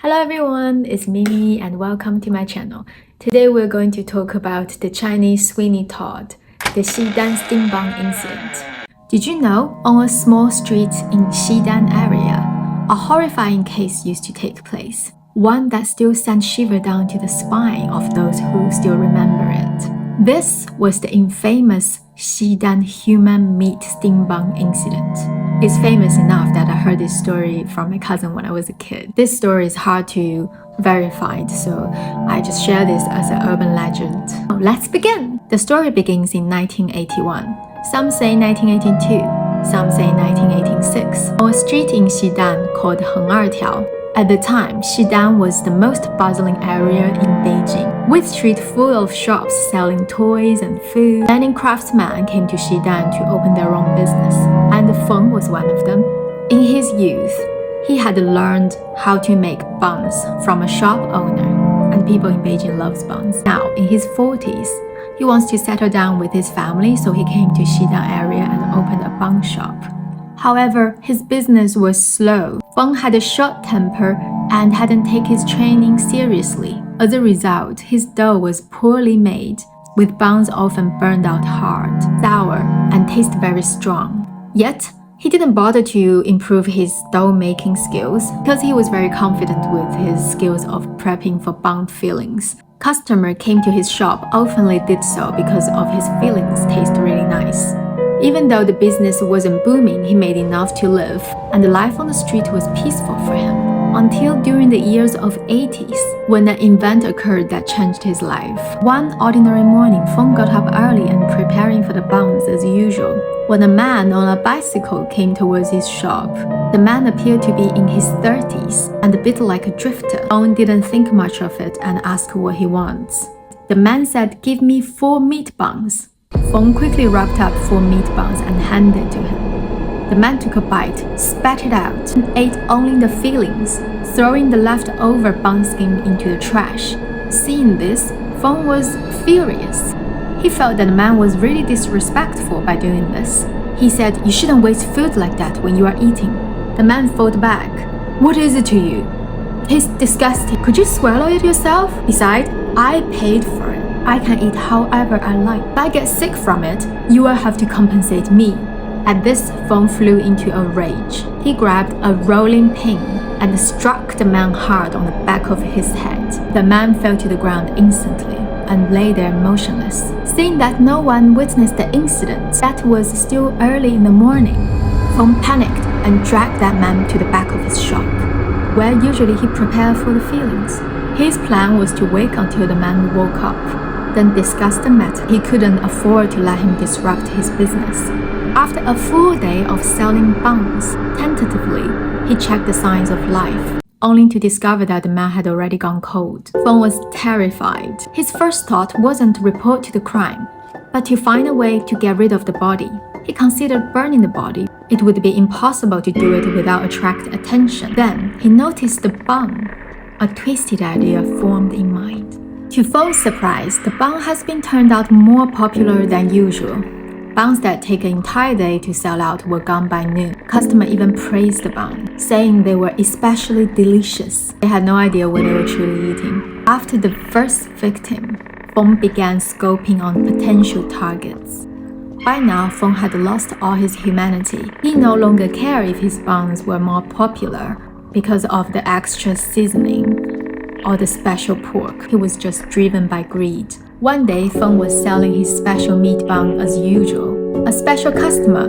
Hello everyone, it's Mimi and welcome to my channel. Today we're going to talk about the Chinese Sweeney Todd, the Xi Dan steam bun incident. Did you know, on a small street in Xi Dan area, a horrifying case used to take place, one that still sends shiver down to the spine of those who still remember it. This was the infamous Xi Dan human meat steam bun incident. It's famous enough that I heard this story from my cousin when I was a kid. This story is hard to verify, so I just share this as an urban legend. Let's begin! The story begins in 1981. Some say 1982, some say 1986, on a street in Xi Dan called Heng At the time, Xi Dan was the most bustling area in Beijing, with streets full of shops selling toys and food. Many craftsmen came to Xi Dan to open their own business, and Feng was one of them. In his youth, he had learned how to make buns from a shop owner, and people in Beijing loves buns. Now, in his 40s, he wants to settle down with his family, so he came to Xi Dan area and opened a bun shop. However, his business was slow. Feng had a short temper and hadn't taken his training seriously. As a result, his dough was poorly made, with buns often burned out hard, sour, and taste very strong. Yet, he didn't bother to improve his dough-making skills because he was very confident with his skills of prepping for bun fillings. Customers came to his shop oftenly did so because of his fillings taste really nice. Even though the business wasn't booming, he made enough to live, and the life on the street was peaceful for him. Until during the years of 80s, when an event occurred that changed his life. One ordinary morning, Feng got up early and preparing for the buns as usual, when a man on a bicycle came towards his shop. The man appeared to be in his 30s and a bit like a drifter. Feng didn't think much of it and asked what he wants. The man said, "Give me 4 meat buns." Feng quickly wrapped up 4 meat buns and handed it to him. The man took a bite, spat it out, and ate only the fillings, throwing the leftover bun skin into the trash. Seeing this, Feng was furious. He felt that the man was really disrespectful by doing this. He said, "You shouldn't waste food like that when you are eating." The man fought back. "What is it to you? Tastes disgusting. Could you swallow it yourself? Besides, I paid for it. I can eat however I like. If I get sick from it, you will have to compensate me." At this, Feng flew into a rage. He grabbed a rolling pin and struck the man hard on the back of his head. The man fell to the ground instantly and lay there motionless. Seeing that no one witnessed the incident, that was still early in the morning, Feng panicked and dragged that man to the back of his shop, where usually he prepared for the fillings. His plan was to wait until the man woke up, then discuss the matter. He couldn't afford to let him disrupt his business. After a full day of selling buns, tentatively, he checked the signs of life, only to discover that the man had already gone cold. Feng was terrified. His first thought wasn't to report to the crime, but to find a way to get rid of the body. He considered burning the body. It would be impossible to do it without attracting attention. Then, he noticed the bun. A twisted idea formed in mind. To Feng's surprise, the bun has been turned out more popular than usual. Buns that take an entire day to sell out were gone by noon. Customers even praised the bun, saying they were especially delicious. They had no idea what they were truly eating. After the first victim, Feng began scoping on potential targets. By now, Feng had lost all his humanity. He no longer cared if his buns were more popular because of the extra seasoning or the special pork. He was just driven by greed. One day, Feng was selling his special meat bun as usual. A special customer,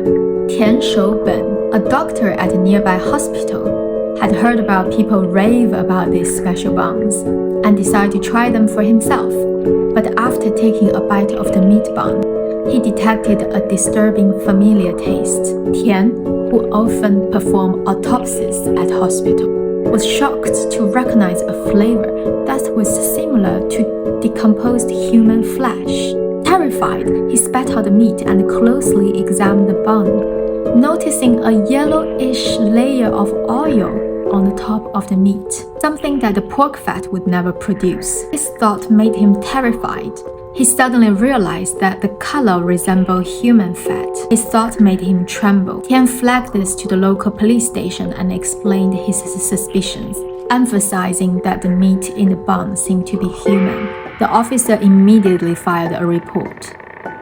Tian Shouben, a doctor at a nearby hospital, had heard about people rave about these special buns and decided to try them for himself. But after taking a bite of the meat bun, he detected a disturbing familiar taste. Tian, who often performed autopsies at hospital, was shocked to recognize a flavor that was similar to decomposed human flesh. Terrified, he spat out the meat and closely examined the bun, noticing a yellowish layer of oil on the top of the meat, something that the pork fat would never produce. This thought made him terrified. He suddenly realized that the color resembled human fat. His thought made him tremble. Tian flagged this to the local police station and explained his suspicions. emphasizing that the meat in the bun seemed to be human. The officer immediately filed a report.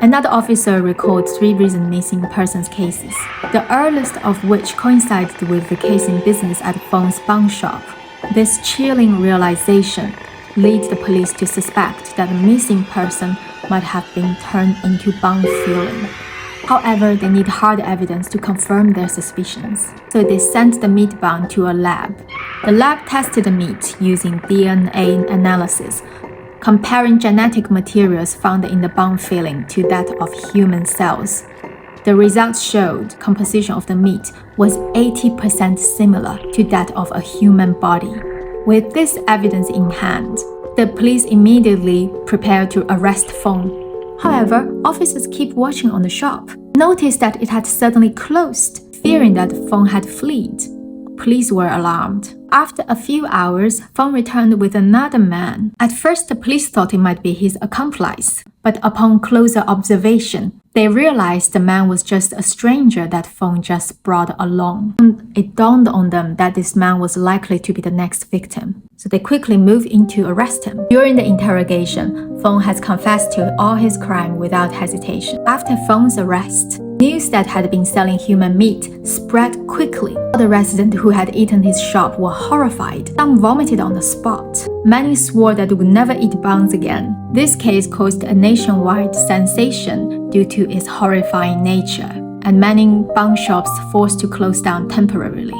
Another officer recalled 3 recent missing persons cases, the earliest of which coincided with the case in business at Feng's bun shop. This chilling realization led the police to suspect that the missing person might have been turned into bun filling. However, they need hard evidence to confirm their suspicions, so they sent the meat bun to a lab. The lab tested the meat using DNA analysis, comparing genetic materials found in the bun filling to that of human cells. The results showed composition of the meat was 80% similar to that of a human body. With this evidence in hand, the police immediately prepared to arrest Feng. However, officers keep watching on the shop, noticed that it had suddenly closed, fearing that Feng had fled. Police were alarmed. After a few hours, Feng returned with another man. At first, the police thought it might be his accomplice, but upon closer observation, they realized the man was just a stranger that Feng just brought along. It dawned on them that this man was likely to be the next victim, so they quickly moved in to arrest him. During the interrogation, Feng has confessed to all his crime without hesitation. After Feng's arrest, news that had been selling human meat spread quickly. All the residents who had eaten his shop were horrified. Some vomited on the spot. Many swore that they would never eat buns again. This case caused a nationwide sensation due to its horrifying nature, and many bun shops forced to close down temporarily.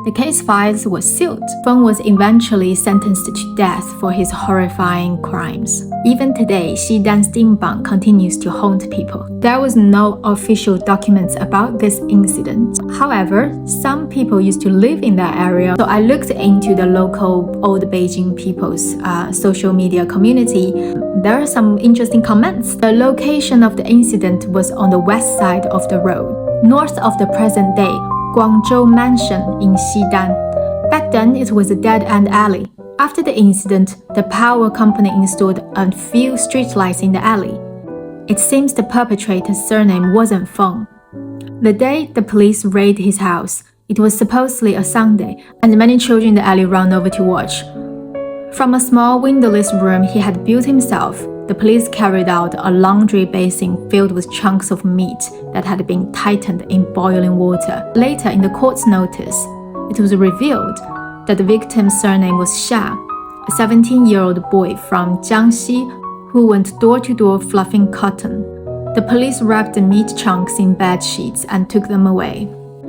The case files were sealed. Feng was eventually sentenced to death for his horrifying crimes. Even today, Xi Dan steam bun continues to haunt people. There was no official documents about this incident. However, some people used to live in that area, so I looked into the local old Beijing people's social media community. There are some interesting comments. The location of the incident was on the west side of the road, north of the present-day Guangzhou mansion in Xi Dan. Back then, it was a dead-end alley. After the incident, the power company installed a few streetlights in the alley. It seems the perpetrator's surname wasn't Feng. The day the police raided his house, it was supposedly a Sunday, and many children in the alley ran over to watch. From a small windowless room he had built himself, the police carried out a laundry basin filled with chunks of meat that had been tightened in boiling water. Later, in the court's notice, it was revealed that the victim's surname was Xia, a 17-year-old boy from Jiangxi who went door to door fluffing cotton. The police wrapped the meat chunks in bed sheets and took them away.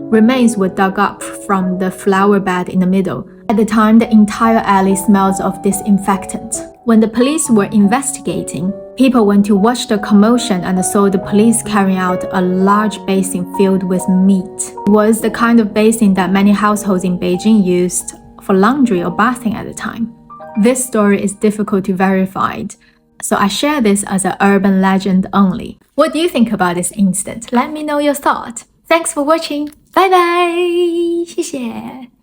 Remains were dug up from the flower bed in the middle. At the time, the entire alley smelled of disinfectant. When the police were investigating, people went to watch the commotion and saw the police carrying out a large basin filled with meat. It was the kind of basin that many households in Beijing used for laundry or bathing at the time. This story is difficult to verify, so I share this as an urban legend only. What do you think about this incident? Let me know your thought. Thanks for watching. Bye bye. 谢谢。